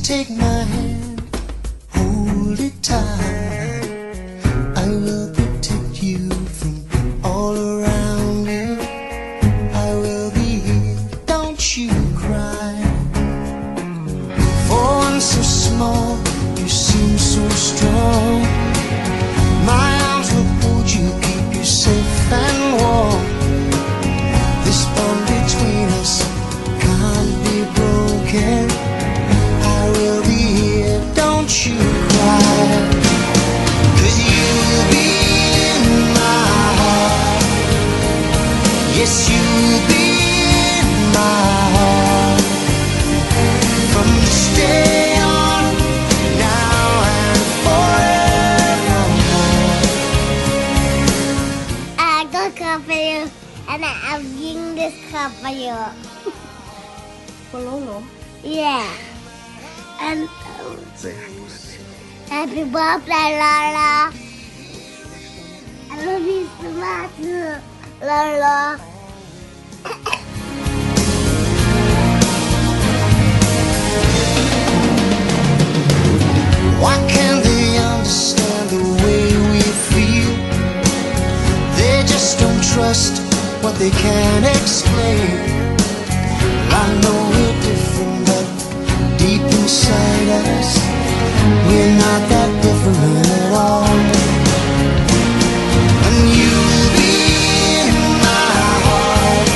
take my hand, hold it tight. I will protect you from all around you. I will be here, don't you cry. For one so small, you seem so strong. My arms will hold you, keep you safe and warm. This bond between us can't be broken. I will be here, don't you cry. 'Cause you will be in my heart. Yes, you will be in my heart. From this day on, now and forevermore. I got cup for you, and I'm giving this cup for you. For Lolo? Yeah. And Say happy birthday, Lola. I love you so much, Lola. why can't they understand the way we feel? They just don't trust what they can't explain. I know we're different, but deep inside us, we're not that different at all. And you will be in my heart.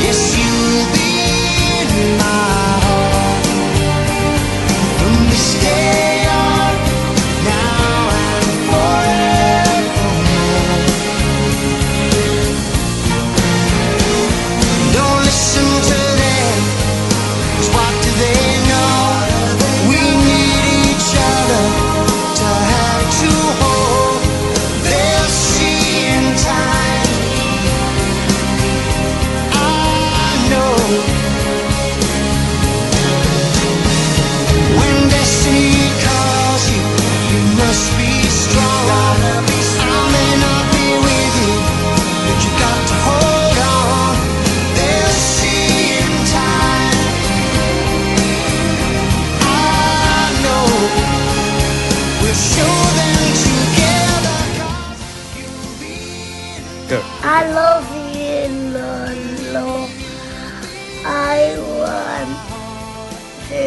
Yes, you will be in my heart. From this day on, now and forevermore. Don't listen to them, 'cause what do they know? We need each other to have to hold. They'll see in time. I know. When destiny calls you, you must be strong. I may not be with you, but you got to hold on. They'll see in time. I know. We'll show them together, 'cause you'll be in Go. I love you, Lolo. I want to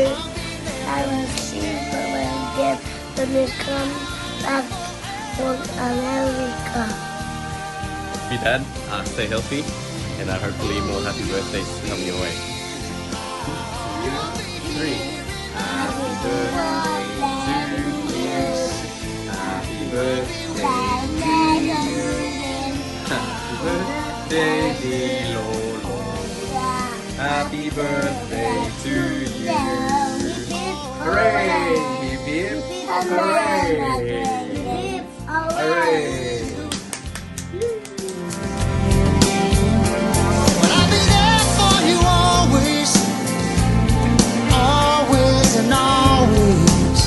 have a season again when we come back from America. Be dad. Stay healthy, and hopefully more happy birthdays come your way. 3. Happy birthday to you. Happy birthday to you. Happy birthday, dear Lolo. Happy birthday to you. Hooray! Beep, beep. Hooray! Hooray! But I'll be there for you always, always and always.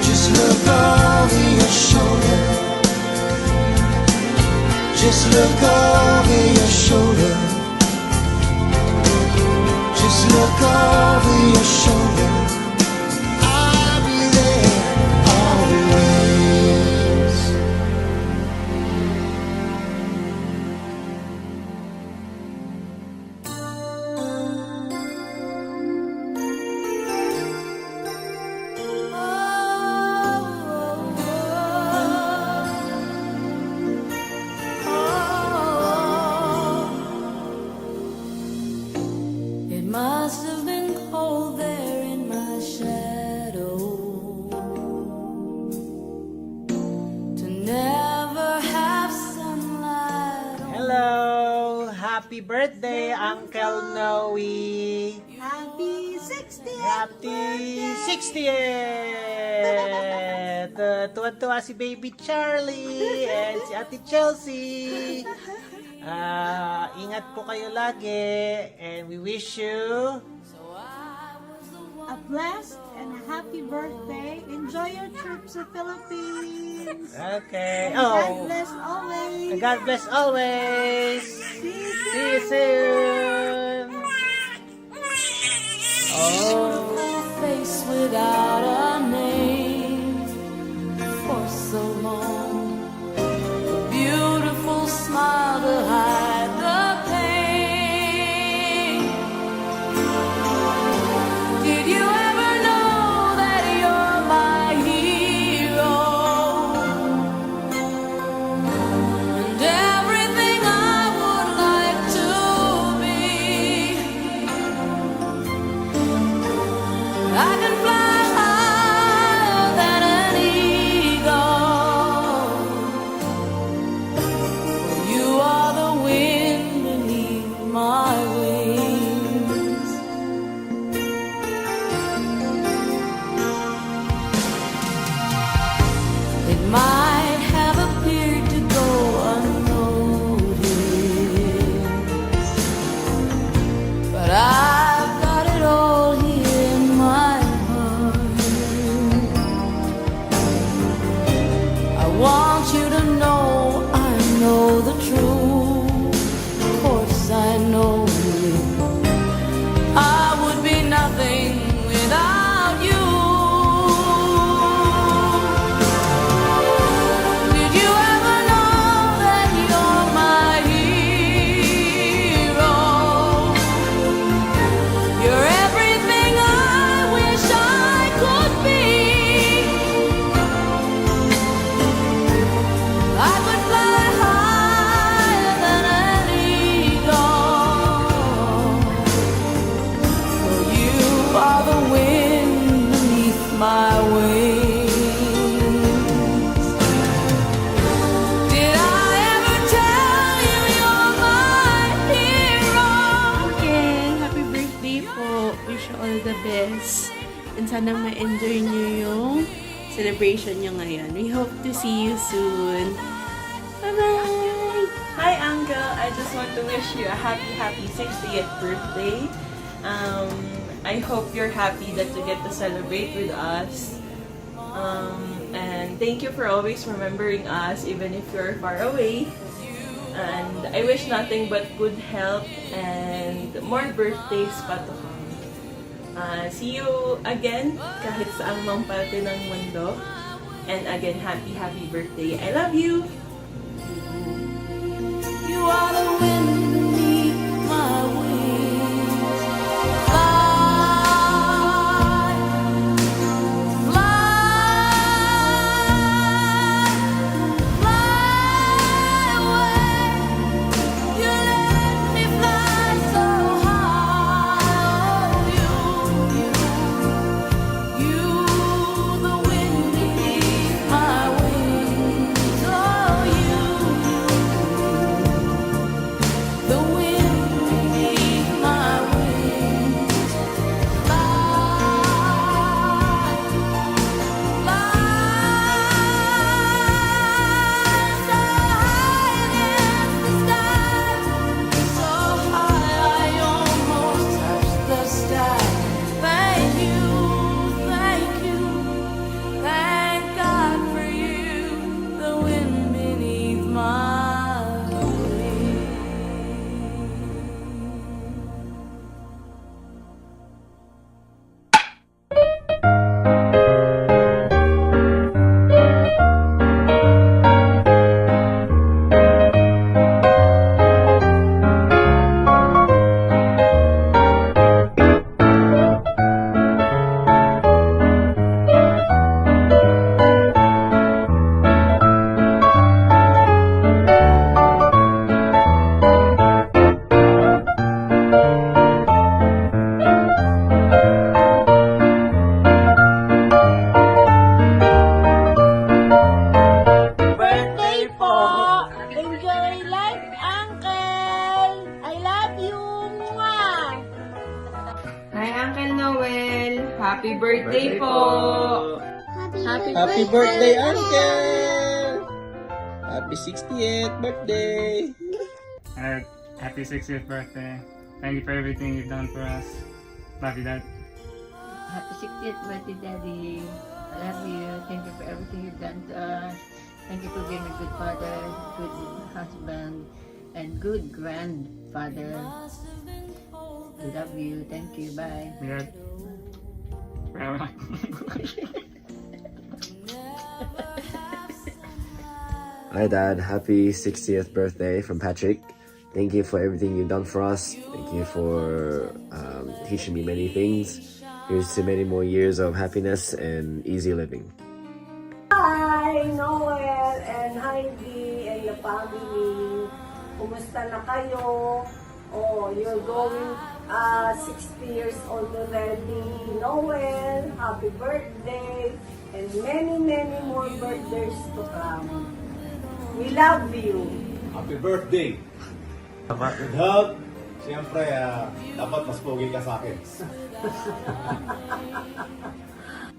Just look over your shoulder. Just look over your shoulder. Just look over your shoulder. I'll be there always. It must have been cold there in my shadow to never have sunlight on. Hello! Happy birthday, Uncle Noe! Happy 60th! Happy 60th! Tuwan-tuwa si Baby Charlie and si Ate Chelsea. Ingat po kayo lagi and we wish you A blessed and a happy birthday. Enjoy your trip to Philippines. okay. God bless always. God bless always. See you See you soon. I can fly higher than an eagle. You are the wind beneath my wings. It might have appeared to go unnoticed, but I've got it all here in my heart. I want you to know I know the truth. Of course I know it. I would be nothing without you. Did you ever know that you're my hero? You're everything I wish I could be. I could fly higher than an eagle. For you are the wind beneath my wings. Did I ever tell you you're my hero? Again, happy birthday po. Wish you all the best. And sana ma-enjoy nyo yung celebration nyo ngayon. We hope to see you soon. Bye-bye! Hi, Uncle. I just want to wish you a happy 60th birthday. I hope you're happy that you get to celebrate with us. And thank you for always remembering us, even if you're far away. And I wish nothing but good health and more birthdays pa to come. See you again kahit saan mang parte ng mundo. And again, happy birthday. I love you! You are the wind beneath my wings. Fly, fly away. You let me fly so high. You, the wind beneath my wings. Oh, you. The wind beneath my wings. Fly, fly so high against the sky, so high I almost touch the sky. Thank you, thank God for you, the wind beneath my wings. Birthday po! Enjoy life, Uncle! I love you! Mwah! Hi, Uncle Noel. Happy birthday po. Happy birthday, Uncle! Happy 60th birthday! Happy 60th birthday. Thank you for everything you've done for us. Love you, Dad. Happy 60th birthday, Daddy. I love you. Thank you for everything you've done to us. Thank you for being a good father, good husband, and good grandfather. We love you. Thank you. Bye. Yeah. Hi Dad, happy 60th birthday from Patrick. Thank you for everything you've done for us. Thank you for teaching me many things. Here's to many more years of happiness and easy living. Hi, Noel and Heidi and the family. Kumusta na kayo? Oh, you're going 60 years old already. Noel, happy birthday. And many, many more birthdays to come. We love you. Happy birthday! Good health. Siyempre, dapat mas pogi ka sa akin.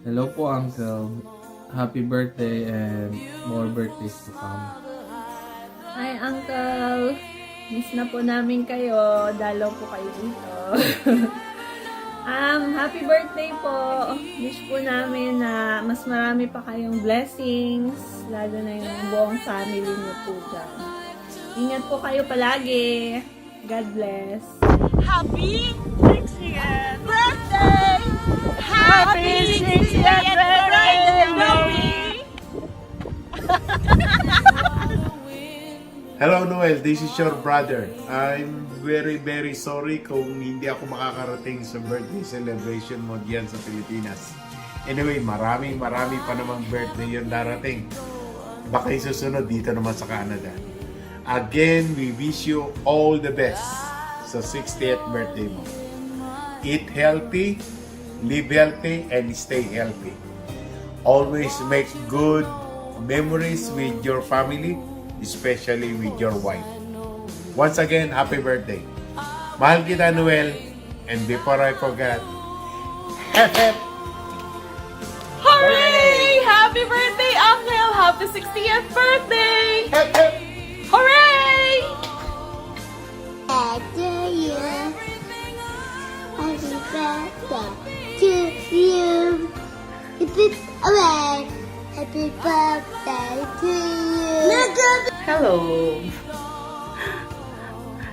Hello po, Uncle. Happy birthday and more birthdays to come. Hi, Uncle. Miss na po namin kayo. Dalaw po kayo dito. Happy birthday po. Wish po namin na mas marami pa kayong blessings. Lalo na yung buong family niyo po dyan. Ingat po kayo palagi. God bless. Happy 60th birthday! Happy 60th birthday, Noe! Hello Noel, this is your brother. I'm very sorry kung hindi ako makakarating sa birthday celebration mo diyan sa Pilipinas. Anyway, marami pa namang birthday yung darating. Baka yung susunod dito naman sa Canada. Again, we wish you all the best sa 60th birthday mo. Eat healthy, live healthy, and stay healthy. Always make good memories with your family, especially with your wife. Once again, happy birthday. Mahal kita, Noel. And before I forget, hep hep! Hooray! Happy birthday, Uncle! Happy 60th birthday! Hep hep! Hooray! To you. Happy birthday to you. Happy birthday to you. Hello.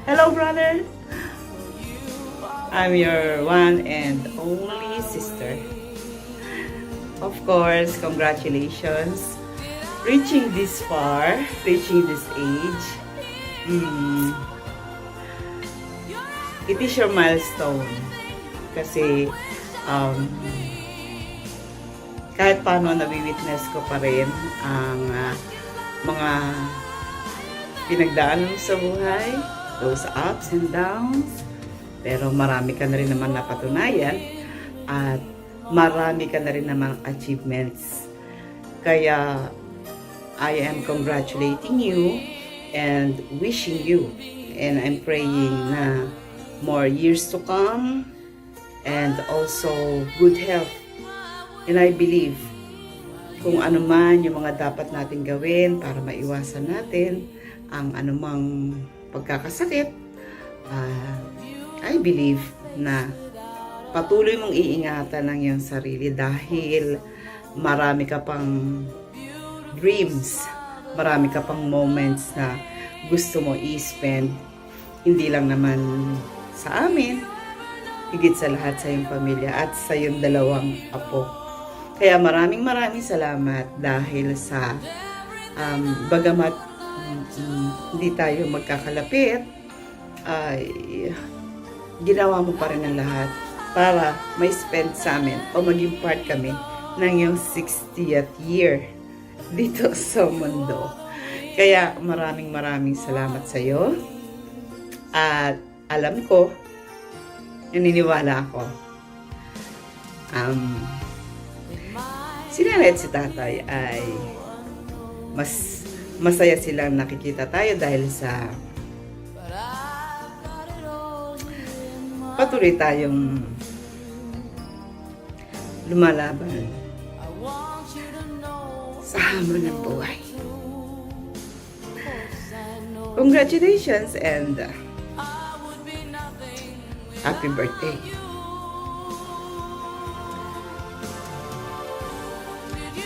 Hello, brother. I'm your one and only sister. Of course, congratulations. Reaching this far, reaching this age. It is your milestone. Kasi, kahit paano nawi-witness ko pa rin ang mga pinagdaanan sa buhay, those ups and downs, pero marami ka na rin naman napatunayan at marami ka na rin naman achievements. Kaya I am congratulating you and wishing you, and I'm praying na more years to come and also good health. And I believe kung ano man yung mga dapat natin gawin para maiwasan natin ang anumang pagkakasakit, I believe na patuloy mong iingatan ang iyong sarili dahil marami ka pang dreams, marami ka pang moments na gusto mo i-spend, hindi lang naman sa amin, higit sa lahat sa iyong pamilya at sa iyong dalawang apo. Kaya maraming salamat dahil sa bagamat hindi tayo magkakalapit, ay ginawa mo pa rin ang lahat para may spend sa amin o maging part kami ng iyong 60th year dito sa mundo. Kaya maraming salamat sa iyo. At alam ko, naniniwala ako, si nanay at si tatay ay mas masaya silang nakikita tayo dahil sa patuloy tayong lumalaban sa hamon ng buhay. Congratulations and happy birthday.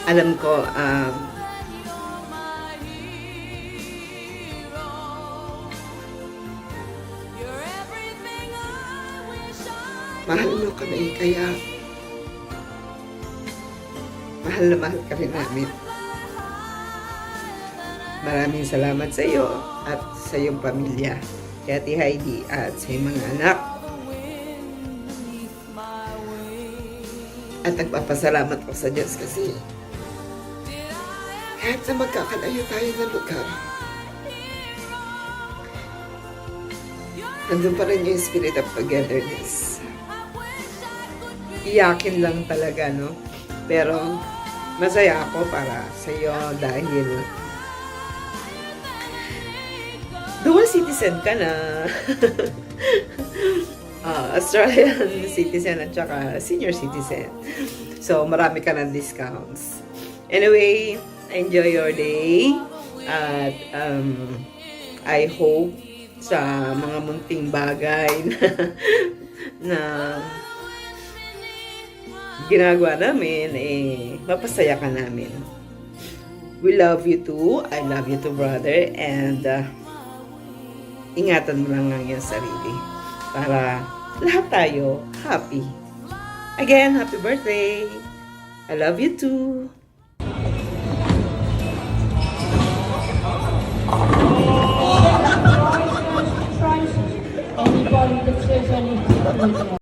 Alam ko, mahal mo kami, kaya mahal na mahal ka rin namin. Maraming salamat sa iyo at sa iyong pamilya, kay Ate Heidi at sa iyong mga anak. At nagpapasalamat ko sa Diyos kasi kahit na magkakalayo tayo ng lugar, nandun pa rin yung spirit of togetherness. Iyakin lang talaga, no? Pero, masaya ako para sa iyo dahil dual citizen ka na. Australian citizen at saka senior citizen. So, marami ka ng discounts. Anyway, enjoy your day. At I hope sa mga munting bagay na ginagawa namin, mapasaya ka namin. We love you too. I love you too, brother. And ingatan mo lang ang iyong sarili para lahat tayo happy. Again, happy birthday! I love you too! Anybody that says anything